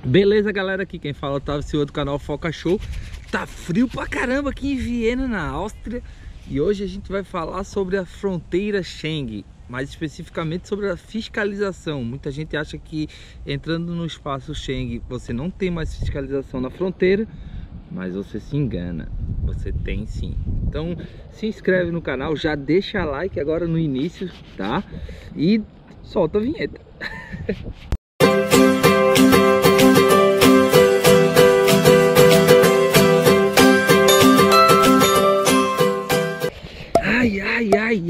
Beleza, galera, aqui quem fala é o Otávio Silva do canal Foca Show. Tá frio pra caramba aqui em Viena, na Áustria. E hoje a gente vai falar sobre a fronteira Schengen, mais especificamente sobre a fiscalização. Muita gente acha que entrando no espaço Schengen você não tem mais fiscalização na fronteira, mas você se engana, você tem sim. Então se inscreve no canal, já deixa like agora no início, tá? E solta a vinheta.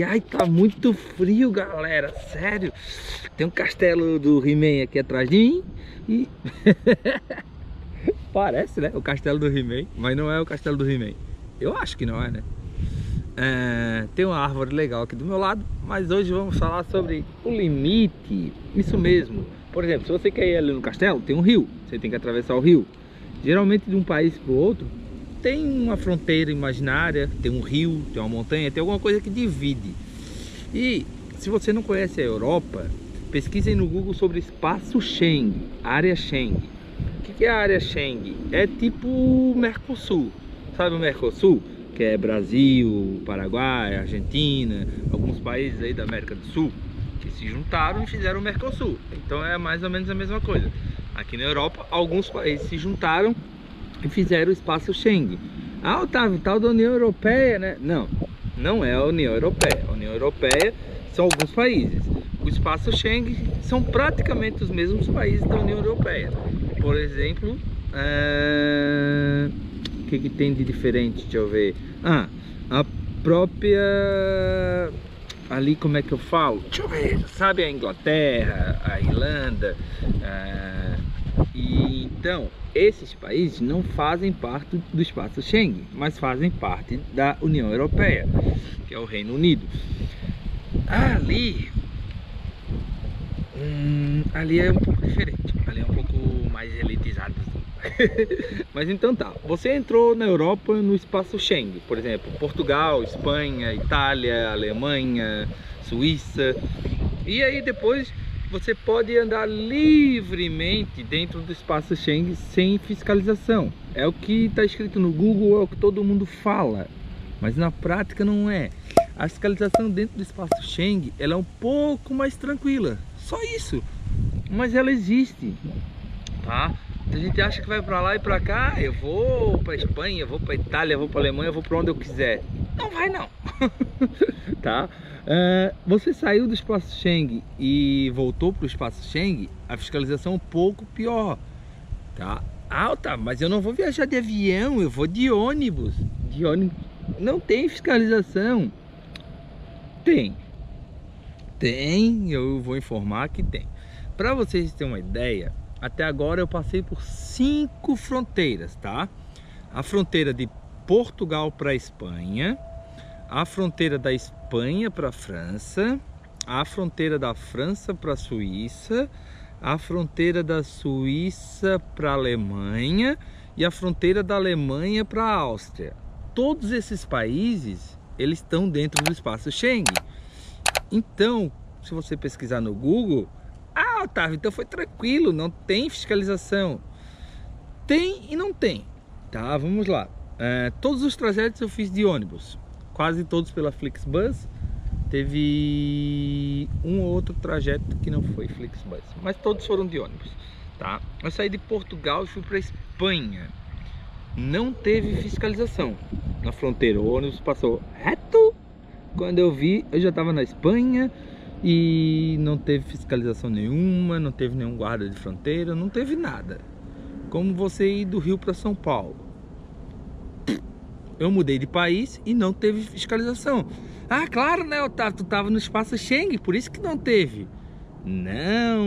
Ai, tá muito frio, galera, sério. Tem um castelo do He-Man aqui atrás de mim e... parece, né, o castelo do He-Man, mas não é o castelo do He-Man. Eu acho que não é, né? Tem uma árvore legal aqui do meu lado, mas hoje vamos falar sobre o limite, isso mesmo. Por exemplo, se você quer ir ali no castelo, tem um rio, você tem que atravessar o rio. Geralmente de um país para o outro, tem uma fronteira imaginária, tem um rio, tem uma montanha, tem alguma coisa que divide. E se você não conhece a Europa, pesquisem no Google sobre espaço Schengen, área Schengen. O que é a área Schengen? É tipo o Mercosul, sabe o Mercosul? Que é Brasil, Paraguai, Argentina, alguns países aí da América do Sul que se juntaram e fizeram o Mercosul. Então é mais ou menos a mesma coisa. Aqui na Europa, alguns países se juntaram e fizeram o espaço Schengen. Ah, Otávio, tal da União Europeia, né? Não, não é a União Europeia. A União Europeia são alguns países. O espaço Schengen são praticamente os mesmos países da União Europeia. Por exemplo, o que tem de diferente? Deixa eu ver. A própria... ali, como é que eu falo? Deixa eu ver. Sabe a Inglaterra, a Irlanda... E então, esses países não fazem parte do espaço Schengen, mas fazem parte da União Europeia, que é o Reino Unido. Ali é um pouco diferente, ali é um pouco mais elitizado. Mas então tá, você entrou na Europa no espaço Schengen, por exemplo, Portugal, Espanha, Itália, Alemanha, Suíça, e aí depois você pode andar livremente dentro do espaço Schengen sem fiscalização. É o que está escrito no Google, é o que todo mundo fala, mas na prática não é. A fiscalização dentro do espaço Schengen, ela é um pouco mais tranquila, só isso, mas ela existe, tá? A gente acha que vai para lá e para cá, eu vou para Espanha, eu vou para Itália, eu vou para Alemanha, eu vou para onde eu quiser. Não vai não. Tá? Você saiu do espaço Schengen e voltou para o espaço Schengen, a fiscalização é um pouco pior, tá? Tá, mas eu não vou viajar de avião, eu vou de ônibus. De ônibus não tem fiscalização. Tem, eu vou informar que tem. Para vocês terem uma ideia, até agora eu passei por 5 fronteiras, tá? A fronteira de Portugal para a Espanha, a fronteira da Espanha para a França, a fronteira da França para a Suíça, a fronteira da Suíça para a Alemanha e a fronteira da Alemanha para a Áustria. Todos esses países, eles estão dentro do espaço Schengen. Então, se você pesquisar no Google, Otávio, então foi tranquilo, não tem fiscalização. Tem e não tem, tá? Vamos lá. Todos os trajetos eu fiz de ônibus, quase todos pela Flixbus. Teve um ou outro trajeto que não foi Flixbus, mas todos foram de ônibus, tá? Eu saí de Portugal e fui para Espanha. Não teve fiscalização na fronteira, o ônibus passou reto. Quando eu vi, eu já estava na Espanha e não teve fiscalização nenhuma, não teve nenhum guarda de fronteira, não teve nada. Como você ir do Rio para São Paulo. Eu mudei de país e não teve fiscalização. Claro, né, Otávio, tu tava no espaço Schengen, por isso que não teve. Não,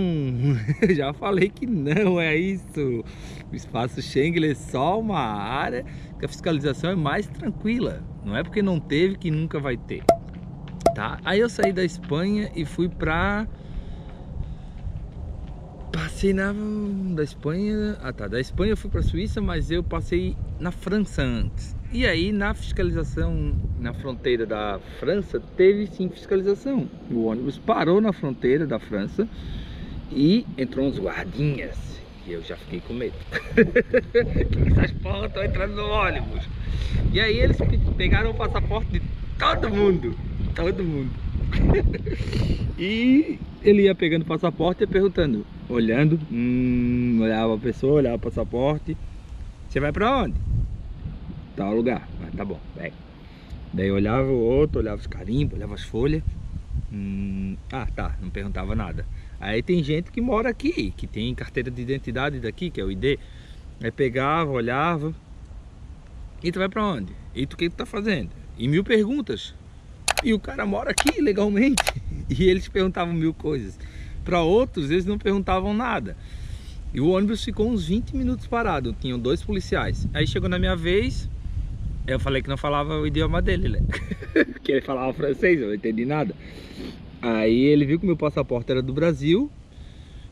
eu já falei que não é isso. O espaço Schengen é só uma área que a fiscalização é mais tranquila. Não é porque não teve que nunca vai ter, tá? Aí eu saí da Espanha e fui pra... Passei da Espanha... da Espanha eu fui pra Suíça, mas eu passei na França antes. E aí na fiscalização na fronteira da França teve sim fiscalização. O ônibus parou na fronteira da França e entrou uns guardinhas E eu já fiquei com medo. Que essas porras estão entrando no ônibus. E aí eles pegaram o passaporte de todo mundo. Todo mundo. E ele ia pegando o passaporte e perguntando, olhando, olhava a pessoa, olhava o passaporte. Você vai pra onde? Tal lugar. Ah, tá bom, vai. Daí olhava o outro, olhava os carimbos, olhava as folhas. Ah, tá, não perguntava nada. Aí tem gente que mora aqui, que tem carteira de identidade daqui, que é o ID. Aí pegava, olhava. E tu vai pra onde? E tu, o que tu tá fazendo? E 1000 perguntas. E o cara mora aqui legalmente. E eles perguntavam 1000 coisas. Para outros, eles não perguntavam nada. E o ônibus ficou uns 20 minutos parado. Tinham 2 policiais. Aí chegou na minha vez. Eu falei que não falava o idioma dele, né? Que ele falava francês, eu não entendi nada. Aí ele viu que meu passaporte era do Brasil.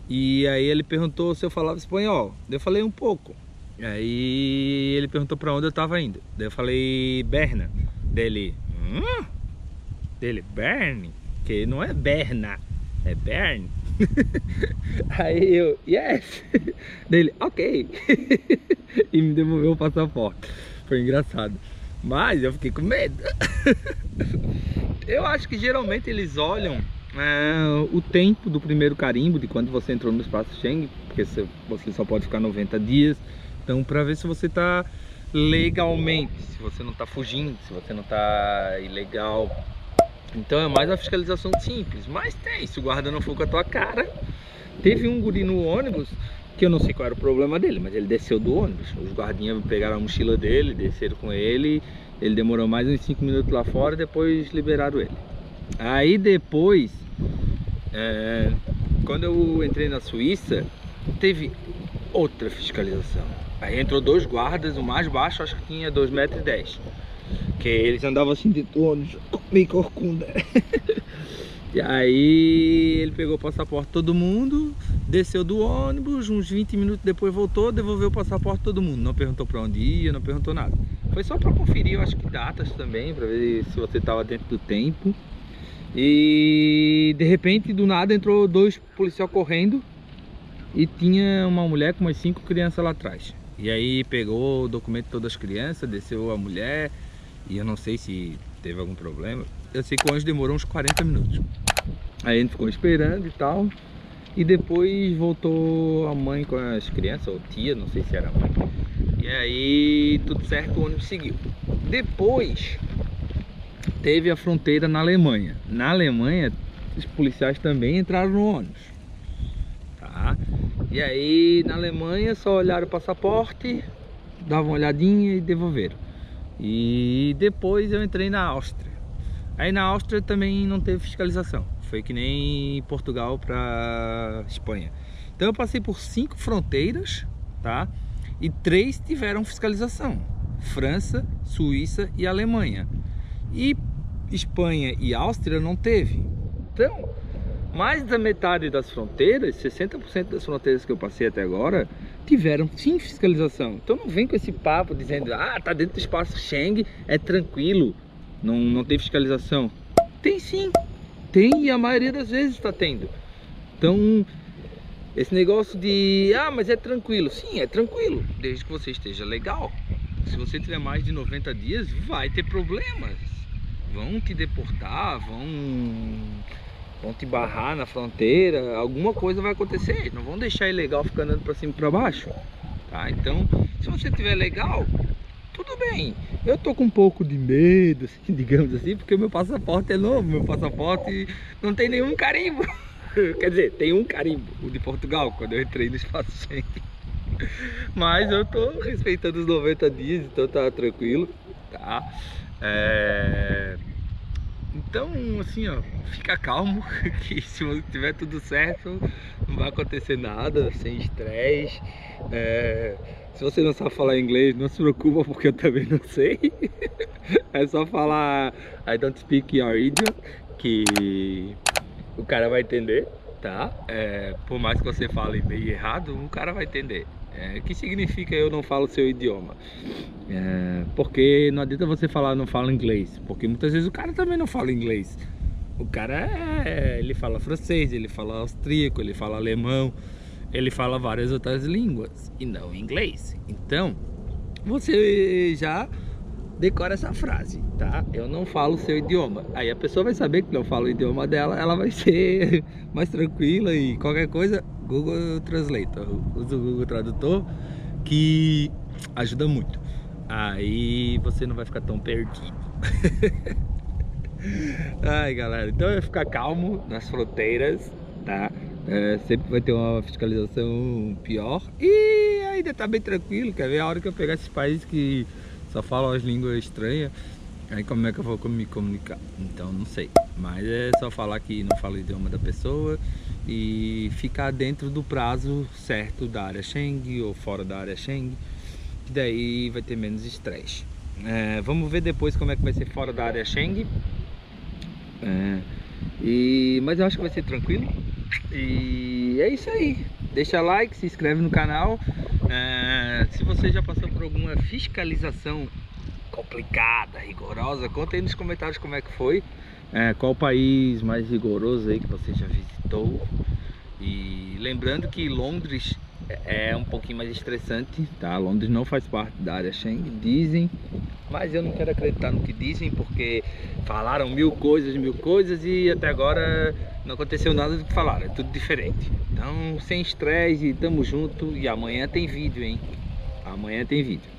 E aí ele perguntou se eu falava espanhol. Eu falei um pouco. Aí ele perguntou para onde eu tava indo. Daí eu falei Berna. Dele, Bern? Que não é Berna, é Bern. Aí eu, yes. Dele, ok. E me devolveu o passaporte. Foi engraçado. Mas eu fiquei com medo. Eu acho que geralmente eles olham o tempo do primeiro carimbo, de quando você entrou no espaço Schengen, porque você só pode ficar 90 dias. Então, para ver se você está legalmente, se você não está fugindo, se você não está ilegal. Então é mais uma fiscalização simples. Mas tem, se o guarda não for com a tua cara. Teve um guri no ônibus que eu não sei qual era o problema dele, mas ele desceu do ônibus. Os guardinhas pegaram a mochila dele, desceram com ele. Ele demorou mais uns 5 minutos lá fora e depois liberaram ele. Aí depois, quando eu entrei na Suíça, teve outra fiscalização. Aí entrou 2 guardas, o mais baixo acho que tinha 2,10 metros. Que eles andavam assim dentro do ônibus, meio corcunda. E aí ele pegou o passaporte de todo mundo, desceu do ônibus, uns 20 minutos depois voltou, devolveu o passaporte de todo mundo. Não perguntou para onde ia, não perguntou nada. Foi só para conferir, eu acho que datas também, para ver se você estava dentro do tempo. E de repente, do nada, entrou 2 policiais correndo e tinha uma mulher com umas 5 crianças lá atrás. E aí pegou o documento de todas as crianças, desceu a mulher. E eu não sei se teve algum problema. Eu sei que o ônibus demorou uns 40 minutos. Aí a gente ficou esperando e tal. E depois voltou a mãe com as crianças, ou tia, não sei se era a mãe. E aí tudo certo, o ônibus seguiu. Depois teve a fronteira na Alemanha. Na Alemanha, os policiais também entraram no ônibus. Tá? E aí na Alemanha só olharam o passaporte, davam uma olhadinha e devolveram. E depois eu entrei na Áustria. Aí na Áustria também não teve fiscalização. Foi que nem Portugal para Espanha. Então eu passei por 5 fronteiras, tá? E 3 tiveram fiscalização: França, Suíça e Alemanha. E Espanha e Áustria não teve. Então, mais da metade das fronteiras, 60% das fronteiras que eu passei até agora, tiveram sim fiscalização. Então não vem com esse papo dizendo, tá dentro do espaço Schengen, é tranquilo, não tem fiscalização. Tem sim, tem, e a maioria das vezes está tendo. Então, esse negócio de, mas é tranquilo. Sim, é tranquilo, desde que você esteja legal. Se você tiver mais de 90 dias, vai ter problemas. Vão te deportar, vão te barrar na fronteira, alguma coisa vai acontecer. Não vão deixar ilegal ficar andando pra cima e pra baixo, tá? Então, se você tiver legal, tudo bem. Eu tô com um pouco de medo, assim, digamos assim, porque o meu passaporte é novo. Meu passaporte não tem nenhum carimbo. Quer dizer, tem um carimbo, o de Portugal, quando eu entrei no espaço Schengen. Mas eu tô respeitando os 90 dias, então tá tranquilo, tá? Então, assim, fica calmo, que se tiver tudo certo, não vai acontecer nada, sem estresse. Se você não sabe falar inglês, não se preocupa, porque eu também não sei. É só falar I don't speak your idiom, que o cara vai entender, tá? Por mais que você fale meio errado, o cara vai entender. Que significa eu não falo o seu idioma? Porque não adianta você falar não falo inglês, porque muitas vezes o cara também não fala inglês. O cara ele fala francês, ele fala austríaco, ele fala alemão. ele fala várias outras línguas e não inglês. Então, você já decora essa frase, tá? Eu não falo o seu idioma. Aí a pessoa vai saber que eu falo o idioma dela, ela vai ser mais tranquila e qualquer coisa, Google Translator. Usa o Google Tradutor, que ajuda muito. Aí você não vai ficar tão perdido. Ai, galera, então é ficar calmo nas fronteiras, tá? Sempre vai ter uma fiscalização pior e ainda tá bem tranquilo. Quer ver a hora que eu pegar esses países que só falam as línguas estranhas, aí como é que eu vou me comunicar? Então não sei, mas é só falar que não fala o idioma da pessoa e ficar dentro do prazo certo da área Schengen ou fora da área Schengen, que daí vai ter menos estresse. Vamos ver depois como é que vai ser fora da área Schengen. Mas eu acho que vai ser tranquilo. E é isso aí. Deixa like, se inscreve no canal. Se você já passou por alguma fiscalização complicada, rigorosa, conta aí nos comentários como é que foi. Qual país mais rigoroso aí que você já visitou. E lembrando que Londres é um pouquinho mais estressante, tá? Londres não faz parte da área Schengen, dizem, mas eu não quero acreditar no que dizem, porque falaram mil coisas e até agora não aconteceu nada do que falaram, é tudo diferente. Então, sem estresse, tamo junto e amanhã tem vídeo, hein? Amanhã tem vídeo.